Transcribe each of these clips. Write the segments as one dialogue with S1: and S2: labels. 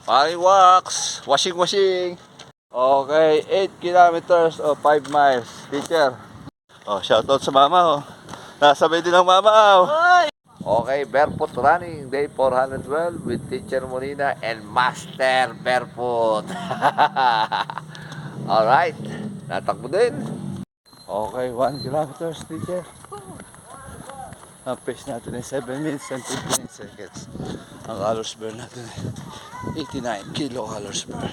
S1: Paring wax. Washing. Okay, 8 kilometers o 5 miles. Teacher. Oh, shoutout sa mama, oh. Nasabay din ang mama, oh. Okay, barefoot running, day 412 with Teacher Molina and Master Barefoot. Alright, natakbo din. Okay, 1 kilometers, teacher. Ang pace natin ay 7 minutes and 59 seconds. Ang calories burn natin ay 89 kilocalories burn.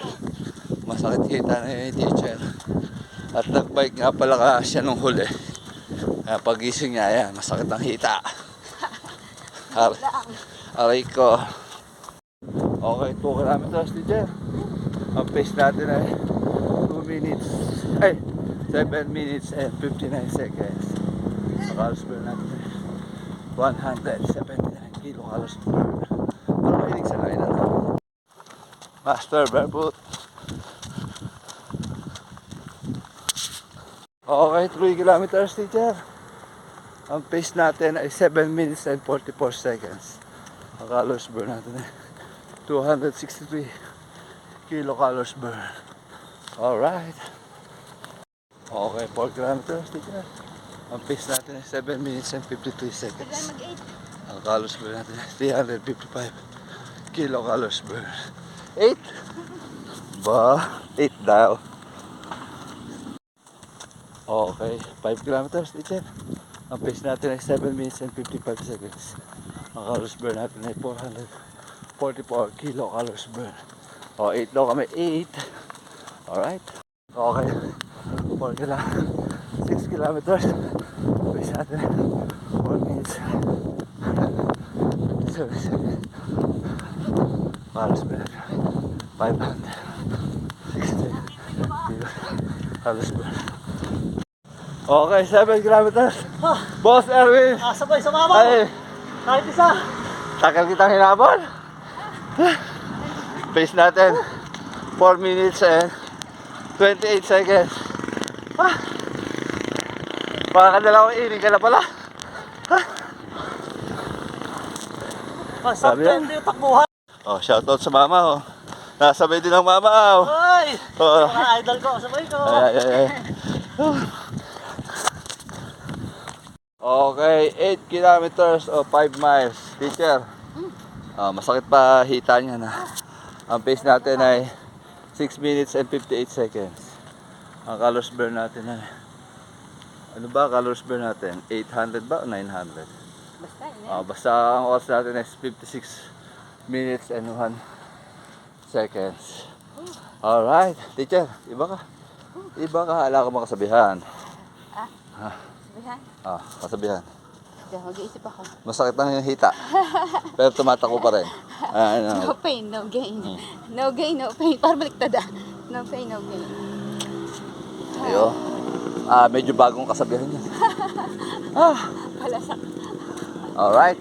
S1: Masakit kita na yun, teacher. At nagbike nga pala siya nung huli. Kaya pagising niya, ayan, masakit ang hita. Aray ko. Okay, 2 kilometers, teacher. Ang pace natin ay 2 minutes. Ay, 7 minutes and 59 seconds. Ang calories burn natin ay 179 kilocalories burn. Ano mahilig sa line, ano? Master Barefoot. Okay, 3 kilometers, teacher. Ang pace natin ay 7 minutes and 44 seconds. Ang calories burn natin ay 263 kilocalories burn. Alright. Okay, 4 kilometers, teacher. Ang pace natin ay 7 minutes and 53 seconds. Ang calories burn natin ay 355 kilocalories burn. 8? Ba? 8 daw. Okay, 5 kilometers, teacher. Ang pace natin ay 7 minutes and 55 seconds. Ang calories burn natin ay 444 kilocalories burn. O, 8 daw kami, 8. Alright. Okay. 6 kilometers. Ang pace natin ay 4 minutes 57 seconds. Calories burn natin 560 kilocalories burn. Okay, 7 kilometers. Boss Erwin.
S2: Sabay sa mama.
S1: Ay,
S2: Kahit isa.
S1: tagal kitang hinabol. Pace natin 4 minutes and 28 seconds. Baka dalawang ining ka na pala.
S2: Sabi yan. Yung takbuhan.
S1: Oh, shoutout sa mama, oh. Nasabay din ang mama, oh.
S2: Ay!
S1: Oh.
S2: Mga idol ko. Sabay ko.
S1: Ay. Okay, 8 kilometers o 5 miles. Teacher, masakit pa hita niya na. Ang pace natin ay 6 minutes and 58 seconds. Ang calories burn natin ay, ano ba calories burn natin? 800 ba o 900? Basta ang oras natin is 56 minutes and 1 seconds. Alright, teacher, iba ka. Ala ka makasabihan. Kasabihan.
S3: Mag-iisip ako.
S1: Masakit lang yung hita. Pero tumatako pa rin.
S3: No pain, no gain. No gain, no pain. Parang baliktad ah. No pain, no gain.
S1: Ayo. Medyo bagong kasabihan yan.
S3: Palasak.
S1: Alright.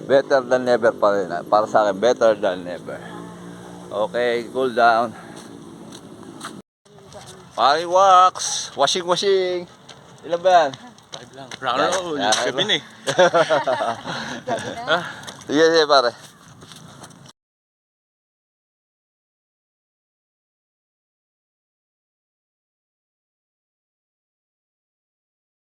S1: Better than never pa rin. Para sa akin, better than never. Okay, cool down. Paring wax. Washing. Ilan ba yan?
S2: 5 lang. Round. Gabi na eh.
S1: Sige, pare.